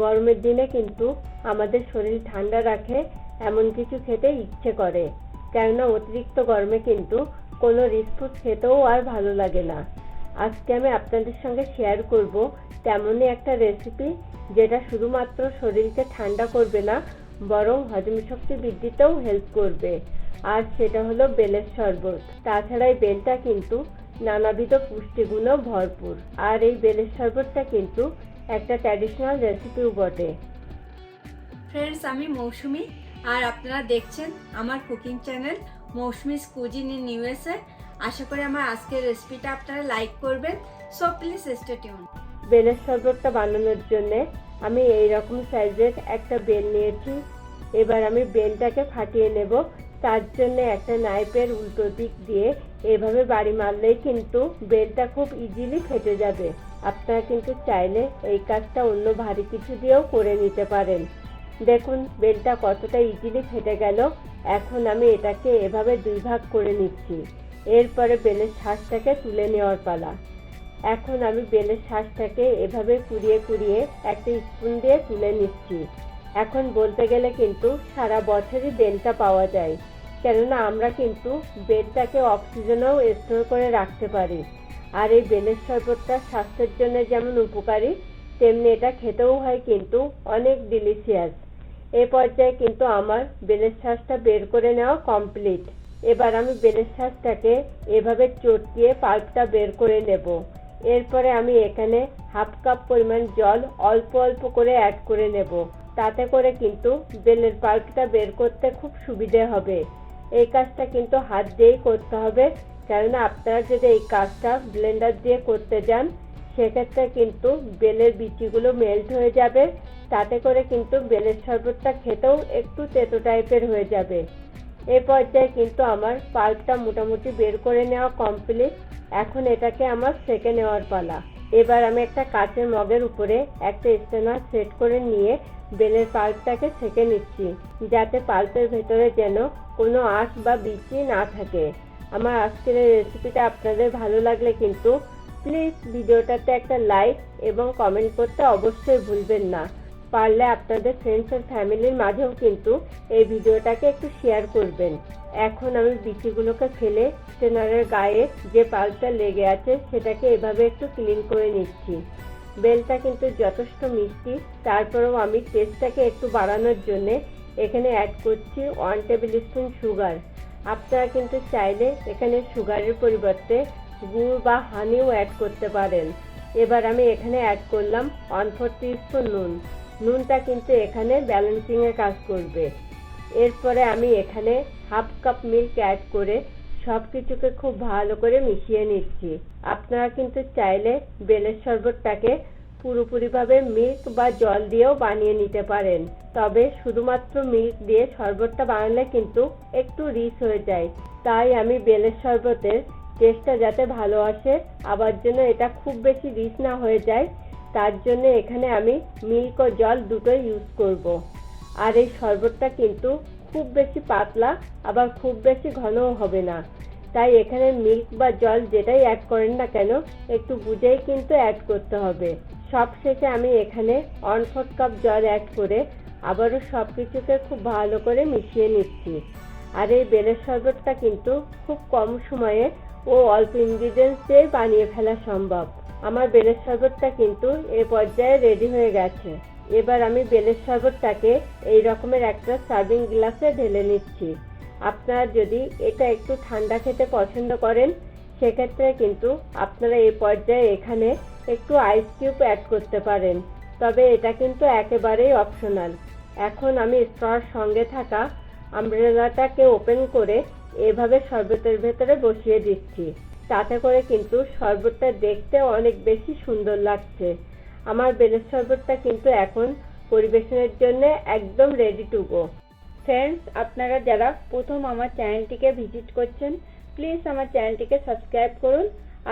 গরমের দিনে কিন্তু আমাদের শরীর ঠান্ডা রাখে এমন কিছু খেতে ইচ্ছে করে, কেননা অতিরিক্ত গরমে কিন্তু কোনো রিচ-ফুড খেতেও আর ভালো লাগে না। আজকে আমি আপনাদের সঙ্গে শেয়ার করব তেমনই একটা রেসিপি, যেটা শুধুমাত্র শরীরকে ঠান্ডা করবে না, বরং হজম শক্তি বৃদ্ধিতেও হেল্প করবে। আর সেটা হলো বেলের শরবত। তাছাড়া এই বেলটা কিন্তু নানাবিধ পুষ্টিগুণও ভরপুর। আর এই বেলের শরবতটা কিন্তু একটা ট্র্যাডিশনাল রেসিপিও বটে। ফ্রেন্ডস, আমি মৌসুমি, আর আপনারা দেখছেন আমার cooking channel Mousumi's cuisine in USA. আশা করি আমার আজকের রেসিপিটা আপনারা লাইক করবেন। So please stay tune. বেলের শরবতটা বানানোর জন্য আমি এই রকম সাইজের একটা বেল নিয়েছি। এবার আমি বেলটাকে ফাটিয়ে নেব। তার জন্য একটা নাইফের উল্টো দিক দিয়ে এভাবে বাড়ি মারলেই কিন্তু বেলটা খুব ইজিলি ফেটে যাবে। আপনারা কিন্তু চাইলে এই কাজটা অন্য ভারী কিছু দিয়েও করে নিতে পারেন। দেখুন বেলটা কতটা ইজিলি ফেটে গেল। এখন আমি এটাকে এভাবে দুই ভাগ করে নিচ্ছি। এরপরে বেলের শাঁসটাকে তুলে নেওয়ার পালা। এখন আমি বেলের শাঁসটাকে এভাবে কুড়িয়ে কুড়িয়ে একটা স্পুন দিয়ে তুলে নিচ্ছি। এখন বলতে গেলে কিন্তু সারা বছরই বেলটা পাওয়া যায়, কেননা আমরা কিন্তু বেলটাকে অক্সিজেনেও স্টোর করে রাখতে পারি। আর এই বেলের শরবতটা স্বাস্থ্যের জন্য যেমন উপকারী, তেমনি এটা খেতেও হয় কিন্তু অনেক ডিলিশিয়াস। এ পর্যায়ে কিন্তু আমার বেলের শাঁসটা বের করে নেওয়া কমপ্লিট। এবার আমি বেলের শাঁসটাকে এভাবে চটকিয়ে পাল্পটা বের করে নেব। এরপরে আমি এখানে হাফ কাপ পরিমাণ জল অল্প অল্প করে অ্যাড করে নেব। তাতে করে কিন্তু বেলের পাল্পটা বের করতে খুব সুবিধে হবে। এই কাজটা কিন্তু হাত দিয়েই করতে হবে, কেননা আপনারা যদি এই কাজটা ব্লেন্ডার দিয়ে করতে যান সেক্ষেত্রে কিন্তু বেলের বিচিগুলো মেল্ট হয়ে যাবে। তাতে করে কিন্তু বেলের শরবতটা খেতেও একটু তেতো টাইপের হয়ে যাবে। এই পর্যায়ে কিন্তু আমার পাল্পটা মোটামুটি বের করে নেওয়া কমপ্লিট। এখন এটাকে আমার সেঁকে নেওয়ার পালা। এবার আমি একটা কাচের মগের উপরে একটা স্ট্রেনার সেট করে নিয়ে বেলের পাল্পটাকে সেঁকে নিচ্ছি, যাতে পাল্পের ভেতরে যেন কোনো আঁশ বা বিচি না থাকে। আমার আজকের এই রেসিপিটা আপনাদের ভালো লাগলে কিন্তু প্লিজ ভিডিওটাতে একটা লাইক এবং কমেন্ট করতে অবশ্যই ভুলবেন না। পারলে আপনাদের ফ্রেন্ডস আর ফ্যামিলির মাঝেও কিন্তু এই ভিডিওটাকে একটু শেয়ার করবেন। এখন আমি বিচিগুলোকে ফেলে স্ট্রেনারের গায়ে যে পাল্পটা লেগে আছে সেটাকে এভাবে একটু ক্লিন করে নিচ্ছি। বেলটা কিন্তু যথেষ্ট মিষ্টি, তারপরেও আমি টেস্টটাকে একটু বাড়ানোর জন্য এখানে অ্যাড করছি 1 টেবিল স্পুন সুগার। আপনারা কিন্তু চাইলে এখানে সুগারের পরিবর্তে গুড় বা হানিও অ্যাড করতে পারেন। এবার আমি এখানে অ্যাড করলাম 1/4 টিস্পুন নুন। নুনটা কিন্তু এখানে ব্যালেন্সিং এর কাজ করবে। এরপরে আমি এখানে হাফ কাপ মিল্ক অ্যাড করে সবকিছুকে খুব ভালো করে মিশিয়ে নিচ্ছি। আপনারা কিন্তু চাইলে বেলের শরবতটাকে পুরোপুরিভাবে মিল্ক বা জল দিয়েও বানিয়ে নিতে পারেন, তবে শুধুমাত্র মিল্ক দিয়ে শরবতটা বানালে কিন্তু একটু রিচ হয়ে যায়। তাই আমি বেলের শরবতের টেস্টটা যাতে ভালো আসে, আবার জন্য এটা খুব বেশি রিচ না হয়ে যায়, তার জন্য এখানে আমি মিল্ক ও জল দুটোই ইউজ করব। আর এই শরবতটা কিন্তু খুব বেশি পাতলা আবার খুব বেশি ঘনও হবে না, তাই এখানে মিল্ক বা জল যেটাই অ্যাড করেন না কেন একটু বুঝেই কিন্তু অ্যাড করতে হবে। সবশেষে আমি এখানে 1/4 কাপ জল অ্যাড করে আবারও সবকিছুকে খুব ভালো করে মিশিয়ে নিচ্ছি। আর এই বেলের শরবতটা কিন্তু খুব কম সময়ে ও অল্প ইনগ্রিডিয়েন্টস দিয়ে বানিয়ে ফেলা সম্ভব। আমার বেলের শরবতটা কিন্তু এই পর্যায়ে রেডি হয়ে গেছে। এবার আমি বেলের শরবতটাকে এই রকমের একটা সার্ভিং গ্লাসে ঢেলে নিচ্ছি। আপনারা যদি এটা একটু ঠান্ডা খেতে পছন্দ করেন সেক্ষেত্রে কিন্তু আপনারা এই পর্যায়ে এখানে একটু আইস কিউব অ্যাড করতে পারেন, তবে এটা কিন্তু একেবারেই অপশনাল। এখন আমি স্ট্রর সঙ্গে থাকা আমব্রেলাটাকে ওপেন করে এভাবে শরবতের ভেতরে বসিয়ে দিচ্ছি। তাতে করে কিন্তু শরবতটা দেখতে অনেক বেশি সুন্দর লাগছে। আমার বেলের শরবতটা কিন্তু এখন পরিবেশনের জন্য একদম রেডি টু গো। ফ্রেন্ডস, আপনারা যারা প্রথম আমার চ্যানেলটিকে ভিজিট করছেন প্লিজ আমার চ্যানেলটিকে সাবস্ক্রাইব করুন।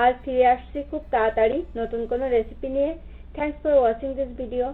আর ফিরে আসছি খুব তাড়াতাড়ি নতুন কোনো রেসিপি নিয়ে। Thanks for watching this video.